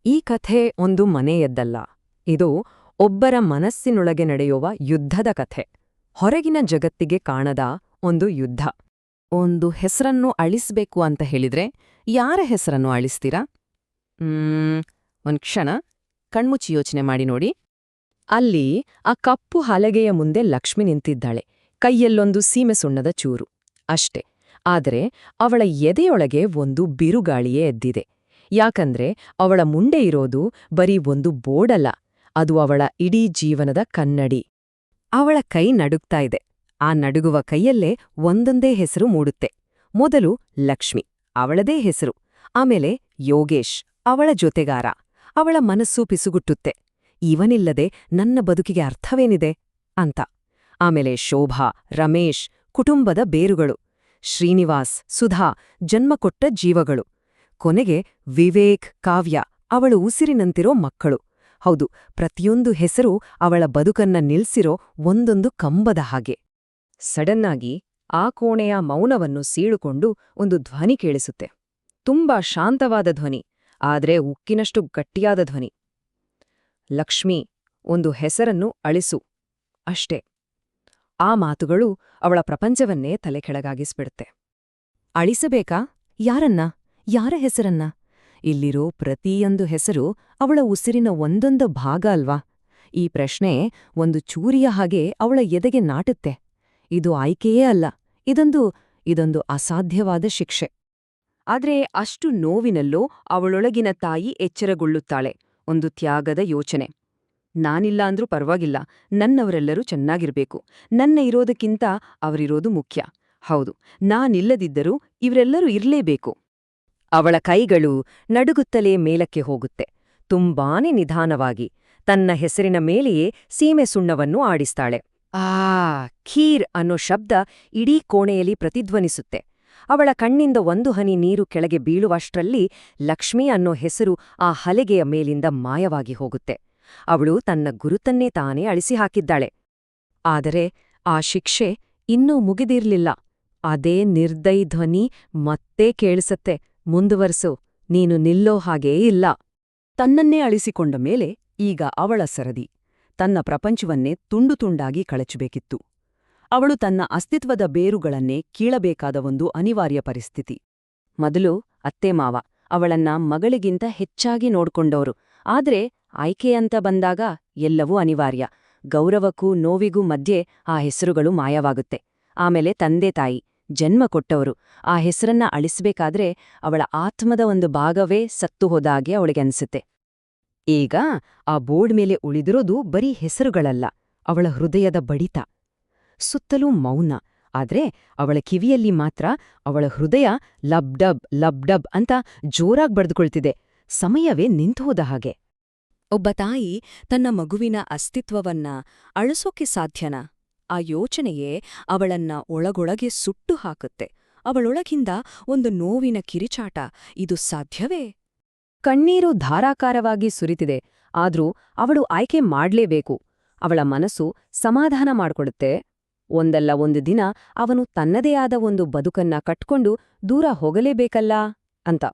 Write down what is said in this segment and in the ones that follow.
ಈ ಕಥೆ ಒಂದು ಮನೆಯದ್ದಲ್ಲ. ಇದು ಒಬ್ಬರ ಮನಸ್ಸಿನೊಳಗೆ ನಡೆಯುವ ಯುದ್ಧದ ಕಥೆ. ಹೊರಗಿನ ಜಗತ್ತಿಗೆ ಕಾಣದ ಒಂದು ಯುದ್ಧ. ಒಂದು ಹೆಸರನ್ನು ಅಳಿಸ್ಬೇಕು ಅಂತ ಹೇಳಿದ್ರೆ ಯಾರ ಹೆಸರನ್ನು ಅಳಿಸ್ತೀರಾ? ಒಂದ್ ಕ್ಷಣ ಕಣ್ಮುಚ್ಚಿ ಯೋಚನೆ ಮಾಡಿ ನೋಡಿ. ಅಲ್ಲಿ ಆ ಕಪ್ಪು ಹಲಗೆಯ ಮುಂದೆ ಲಕ್ಷ್ಮಿ ನಿಂತಿದ್ದಾಳೆ. ಕೈಯಲ್ಲೊಂದು ಸೀಮೆ ಸುಣ್ಣದ ಚೂರು ಅಷ್ಟೆ. ಆದರೆ ಅವಳ ಎದೆಯೊಳಗೆ ಒಂದು ಬಿರುಗಾಳಿಯೇ ಎದ್ದಿದೆ. ಯಾಕಂದ್ರೆ ಅವಳ ಮುಂದೆ ಇರೋದು ಬರೀ ಒಂದು ಬೋರ್ಡಲ್ಲ, ಅದು ಅವಳ ಇಡೀ ಜೀವನದ ಕನ್ನಡಿ. ಅವಳ ಕೈ ನಡುಗ್ತಾ ಇದೆ. ಆ ನಡುಗುವ ಕೈಯಲ್ಲೇ ಒಂದೊಂದೇ ಹೆಸರು ಮೂಡುತ್ತೆ. ಮೊದಲು ಲಕ್ಷ್ಮಿ, ಅವಳದೇ ಹೆಸರು. ಆಮೇಲೆ ಯೋಗೇಶ್, ಅವಳ ಜೊತೆಗಾರ. ಅವಳ ಮನಸ್ಸು ಪಿಸುಗುಟ್ಟುತ್ತೆ. ಇವನಿಲ್ಲದೆ ನನ್ನ ಬದುಕಿಗೆ ಅರ್ಥವೇನಿದೆ ಅಂತ. ಆಮೇಲೆ ಶೋಭಾ, ರಮೇಶ್, ಕುಟುಂಬದ ಬೇರುಗಳು. ಶ್ರೀನಿವಾಸ್, ಸುಧಾ, ಜನ್ಮಕೊಟ್ಟ ಜೀವಗಳು. ಕೊನೆಗೆ ವಿವೇಕ್, ಕಾವ್ಯ, ಅವಳು ಉಸಿರಿನಂತಿರೋ ಮಕ್ಕಳು. ಹೌದು, ಪ್ರತಿಯೊಂದು ಹೆಸರು ಅವಳ ಬದುಕನ್ನ ನಿಲ್ಸಿರೋ ಒಂದೊಂದು ಕಂಬದ ಹಾಗೆ. ಸಡನ್ನಾಗಿ ಆ ಕೋಣೆಯ ಮೌನವನ್ನು ಸೀಳುಕೊಂಡು ಒಂದು ಧ್ವನಿ ಕೇಳಿಸುತ್ತೆ. ತುಂಬಾ ಶಾಂತವಾದ ಧ್ವನಿ, ಆದ್ರೆ ಉಕ್ಕಿನಷ್ಟು ಗಟ್ಟಿಯಾದ ಧ್ವನಿ. ಲಕ್ಷ್ಮೀ, ಒಂದು ಹೆಸರನ್ನು ಅಳಿಸು, ಅಷ್ಟೇ. ಆ ಮಾತುಗಳು ಅವಳ ಪ್ರಪಂಚವನ್ನೇ ತಲೆಕೆಳಗಾಗಿಸ್ಬಿಡುತ್ತೆ. ಅಳಿಸಬೇಕಾ? ಯಾರನ್ನ? ಯಾರ ಹೆಸರನ್ನ? ಇಲ್ಲಿರೋ ಪ್ರತಿಯೊಂದು ಹೆಸರು ಅವಳ ಉಸಿರಿನ ಒಂದೊಂದು ಭಾಗ ಅಲ್ವಾ? ಈ ಪ್ರಶ್ನೆ ಒಂದು ಚೂರಿಯ ಹಾಗೆ ಅವಳ ಎದೆಗೆ ನಾಟುತ್ತೆ. ಇದು ಆಯ್ಕೆಯೇ ಅಲ್ಲ, ಇದೊಂದು ಅಸಾಧ್ಯವಾದ ಶಿಕ್ಷೆ. ಆದ್ರೆ ಅಷ್ಟು ನೋವಿನಲ್ಲೋ ಅವಳೊಳಗಿನ ತಾಯಿ ಎಚ್ಚರಗೊಳ್ಳುತ್ತಾಳೆ. ಒಂದು ತ್ಯಾಗದ ಯೋಚನೆ. ನಾನಿಲ್ಲ ಅಂದ್ರೂ ಪರವಾಗಿಲ್ಲ, ನನ್ನವರೆಲ್ಲರೂ ಚೆನ್ನಾಗಿರ್ಬೇಕು. ನನ್ನ ಇರೋದಕ್ಕಿಂತ ಅವರಿರೋದು ಮುಖ್ಯ. ಹೌದು, ನಾನಿಲ್ಲದಿದ್ದರೂ ಇವರೆಲ್ಲರೂ ಇರ್ಲೇಬೇಕು. ಅವಳ ಕೈಗಳು ನಡುಗುತ್ತಲೇ ಮೇಲಕ್ಕೆ ಹೋಗುತ್ತೆ. ತುಂಬಾನೇ ನಿಧಾನವಾಗಿ ತನ್ನ ಹೆಸರಿನ ಮೇಲೆಯೇ ಸೀಮೆ ಸುಣ್ಣವನ್ನು ಆಡಿಸ್ತಾಳೆ. ಖೀರ್ ಅನ್ನೋ ಶಬ್ದ ಇಡೀ ಕೋಣೆಯಲ್ಲಿ ಪ್ರತಿಧ್ವನಿಸುತ್ತೆ. ಅವಳ ಕಣ್ಣಿಂದ ಒಂದು ಹನಿ ನೀರು ಕೆಳಗೆ ಬೀಳುವಷ್ಟರಲ್ಲಿ ಲಕ್ಷ್ಮಿ ಅನ್ನೋ ಹೆಸರು ಆ ಹಲಗೆಯ ಮೇಲಿಂದ ಮಾಯವಾಗಿ ಹೋಗುತ್ತೆ. ಅವಳು ತನ್ನ ಗುರುತನ್ನೇ ತಾನೇ ಅಳಿಸಿಹಾಕಿದ್ದಾಳೆ. ಆದರೆ ಆ ಶಿಕ್ಷೆ ಇನ್ನೂ ಮುಗಿದಿರ್ಲಿಲ್ಲ. ಅದೇ ನಿರ್ದಯಿ ಧ್ವನಿ ಮತ್ತೆ ಕೇಳಿಸತ್ತೆ. ಮುಂದುವರ್ಸು, ನೀನು ನಿಲ್ಲೋ ಹಾಗೇ ಇಲ್ಲ. ತನ್ನನ್ನೇ ಅಳಿಸಿಕೊಂಡ ಮೇಲೆ ಈಗ ಅವಳ ಸರದಿ. ತನ್ನ ಪ್ರಪಂಚವನ್ನೇ ತುಂಡು ತುಂಡಾಗಿ ಕಳಚಬೇಕಿತ್ತು. ಅವಳು ತನ್ನ ಅಸ್ತಿತ್ವದ ಬೇರುಗಳನ್ನೇ ಕೀಳಬೇಕಾದ ಒಂದು ಅನಿವಾರ್ಯ ಪರಿಸ್ಥಿತಿ. ಮೊದಲು ಅತ್ತೆಮಾವ ಅವಳನ್ನ ಮಗಳಿಗಿಂತ ಹೆಚ್ಚಾಗಿ ನೋಡ್ಕೊಂಡವರು. ಆದ್ರೆ ಆಯ್ಕೆಯಂತ ಬಂದಾಗ ಎಲ್ಲವೂ ಅನಿವಾರ್ಯ. ಗೌರವಕ್ಕೂ ನೋವಿಗೂ ಮಧ್ಯೆ ಆ ಹೆಸರುಗಳು ಮಾಯವಾಗುತ್ತೆ. ಆಮೇಲೆ ತಂದೆ ತಾಯಿ, ಜನ್ಮ ಕೊಟ್ಟವರು. ಆ ಹೆಸರನ್ನ ಅಳಿಸ್ಬೇಕಾದ್ರೆ ಅವಳ ಆತ್ಮದ ಒಂದು ಭಾಗವೇ ಸತ್ತು ಹೋದಾಗೆ ಅವಳಿಗೆ ಅನ್ಸುತ್ತೆ. ಈಗ ಆ ಬೋರ್ಡ್ ಮೇಲೆ ಉಳಿದಿರೋದು ಬರೀ ಹೆಸರುಗಳಲ್ಲ, ಅವಳ ಹೃದಯದ ಬಡಿತ. ಸುತ್ತಲೂ ಮೌನ, ಆದ್ರೆ ಅವಳ ಕಿವಿಯಲ್ಲಿ ಮಾತ್ರ ಅವಳ ಹೃದಯ ಲಬ್ಡಬ್ ಲಬ್ಡಬ್ ಅಂತ ಜೋರಾಗ್ ಬಡ್ದುಕೊಳ್ತಿದೆ. ಸಮಯವೇ ನಿಂತುಹೋದ ಹಾಗೆ. ಒಬ್ಬ ತಾಯಿ ತನ್ನ ಮಗುವಿನ ಅಸ್ತಿತ್ವವನ್ನ ಅಳಿಸೋಕೆ ಸಾಧ್ಯನಾ? ಆ ಯೋಚನೆಯೇ ಅವಳನ್ನ ಒಳಗೊಳಗೆ ಸುಟ್ಟು ಹಾಕುತ್ತೆ. ಅವಳೊಳಗಿಂದ ಒಂದು ನೋವಿನ ಕಿರಿಚಾಟ, ಇದು ಸಾಧ್ಯವೇ? ಕಣ್ಣೀರು ಧಾರಾಕಾರವಾಗಿ ಸುರಿತಿದೆ. ಆದ್ರೂ ಅವಳು ಆಯ್ಕೆ ಮಾಡ್ಲೇಬೇಕು. ಅವಳ ಮನಸ್ಸು ಸಮಾಧಾನ ಮಾಡ್ಕೊಡುತ್ತೆ. ಒಂದಲ್ಲ ಒಂದು ದಿನ ಅವನು ತನ್ನದೇ ಆದ ಒಂದು ಬದುಕನ್ನ ಕಟ್ಕೊಂಡು ದೂರ ಹೋಗಲೇಬೇಕಲ್ಲ ಅಂತ.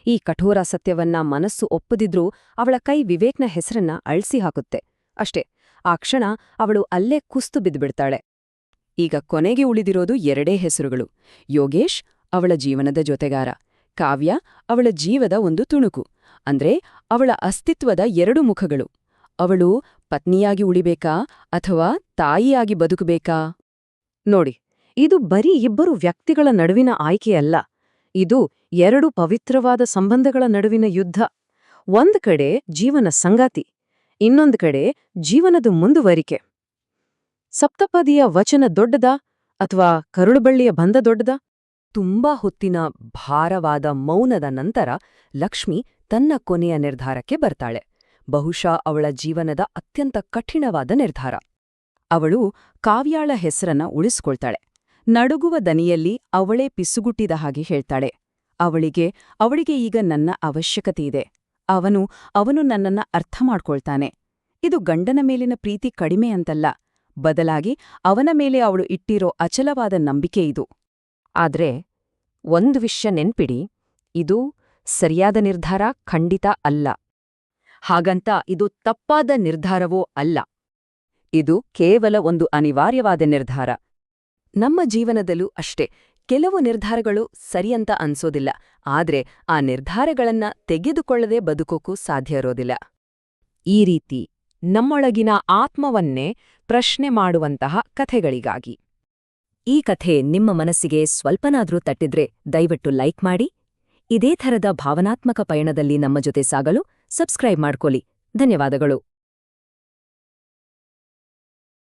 ಈ ಕಠೋರ ಸತ್ಯವನ್ನ ಮನಸ್ಸು ಒಪ್ಪದಿದ್ರೂ ಅವಳ ಕೈ ವಿವೇಕ್ನ ಹೆಸರನ್ನ ಅಳ್ಸಿ ಹಾಕುತ್ತೆ. ಅಷ್ಟೇ, ಆ ಕ್ಷಣ ಅವಳು ಅಲ್ಲೇ ಕುಸ್ತು ಬಿದ್ದುಬಿಡ್ತಾಳೆ. ಈಗ ಕೊನೆಗೆ ಉಳಿದಿರೋದು ಎರಡೇ ಹೆಸರುಗಳು. ಯೋಗೇಶ್, ಅವಳ ಜೀವನದ ಜೊತೆಗಾರ. ಕಾವ್ಯ, ಅವಳ ಜೀವದ ಒಂದು ತುಣುಕು. ಅಂದ್ರೆ ಅವಳ ಅಸ್ತಿತ್ವದ ಎರಡು ಮುಖಗಳು. ಅವಳು ಪತ್ನಿಯಾಗಿ ಉಳಿಬೇಕಾ ಅಥವಾ ತಾಯಿಯಾಗಿ ಬದುಕಬೇಕಾ? ನೋಡಿ, ಇದು ಬರೀ ಇಬ್ಬರು ವ್ಯಕ್ತಿಗಳ ನಡುವಿನ ಆಯ್ಕೆಯಲ್ಲ. ಇದು ಎರಡು ಪವಿತ್ರವಾದ ಸಂಬಂಧಗಳ ನಡುವಿನ ಯುದ್ಧ. ಒಂದ್ ಕಡೆ ಜೀವನ ಸಂಗಾತಿ, ಇನ್ನೊಂದು ಕಡೆ ಜೀವನದ ಮುಂದುವರಿಕೆ. ಸಪ್ತಪದಿಯ ವಚನ ದೊಡ್ಡದಾ ಅಥವಾ ಕರುಳುಬಳ್ಳಿಯ ಬಂಧ ದೊಡ್ಡದಾ? ತುಂಬಾ ಹೊತ್ತಿನ ಭಾರವಾದ ಮೌನದ ನಂತರ ಲಕ್ಷ್ಮಿ ತನ್ನ ಕೊನೆಯ ನಿರ್ಧಾರಕ್ಕೆ ಬರ್ತಾಳೆ. ಬಹುಶಃ ಅವಳ ಜೀವನದ ಅತ್ಯಂತ ಕಠಿಣವಾದ ನಿರ್ಧಾರ. ಅವಳು ಕಾವ್ಯಾಳ ಹೆಸರನ್ನ ಉಳಿಸ್ಕೊಳ್ತಾಳೆ. ನಡುಗುವ ದನಿಯಲ್ಲಿ ಅವಳೇ ಪಿಸುಗುಟ್ಟಿದ ಹಾಗೆ ಹೇಳ್ತಾಳೆ, ಅವಳಿಗೆ ಈಗ ನನ್ನ ಅವಶ್ಯಕತೆಯಿದೆ. ಅವನು ನನ್ನನ್ನ ಅರ್ಥ ಮಾಡ್ಕೊಳ್ತಾನೆ. ಇದು ಗಂಡನ ಮೇಲಿನ ಪ್ರೀತಿ ಕಡಿಮೆ ಅಂತಲ್ಲ, ಬದಲಾಗಿ ಅವನ ಮೇಲೆ ಅವಳು ಇಟ್ಟಿರೋ ಅಚಲವಾದ ನಂಬಿಕೆ ಇದು. ಆದ್ರೆ ಒಂದು ವಿಷಯ ನೆನ್ಪಿಡಿ, ಇದು ಸರಿಯಾದ ನಿರ್ಧಾರ ಖಂಡಿತ ಅಲ್ಲ. ಹಾಗಂತ ಇದು ತಪ್ಪಾದ ನಿರ್ಧಾರವೋ ಅಲ್ಲ. ಇದು ಕೇವಲ ಒಂದು ಅನಿವಾರ್ಯವಾದ ನಿರ್ಧಾರ. ನಮ್ಮ ಜೀವನದಲ್ಲೂ ಅಷ್ಟೇ, ಕೆಲವು ನಿರ್ಧಾರಗಳು ಸರಿಯಂತ ಅನ್ಸೋದಿಲ್ಲ, ಆದ್ರೆ ಆ ನಿರ್ಧಾರಗಳನ್ನ ತೆಗೆದುಕೊಳ್ಳದೆ ಬದುಕೋಕ್ಕೂ ಸಾಧ್ಯ ಇರೋದಿಲ್ಲ. ಈ ರೀತಿ ನಮ್ಮೊಳಗಿನ ಆತ್ಮವನ್ನೇ ಪ್ರಶ್ನೆ ಮಾಡುವಂತಹ ಕಥೆಗಳಿಗಾಗಿ. ಈ ಕಥೆ ನಿಮ್ಮ ಮನಸ್ಸಿಗೆ ಸ್ವಲ್ಪನಾದ್ರೂ ತಟ್ಟಿದ್ರೆ ದಯವಿಟ್ಟು ಲೈಕ್ ಮಾಡಿ. ಇದೇ ಥರದ ಭಾವನಾತ್ಮಕ ಪಯಣದಲ್ಲಿ ನಮ್ಮ ಜೊತೆ ಸಾಗಲು ಸಬ್ಸ್ಕ್ರೈಬ್ ಮಾಡ್ಕೊಳ್ಳಿ. ಧನ್ಯವಾದಗಳು.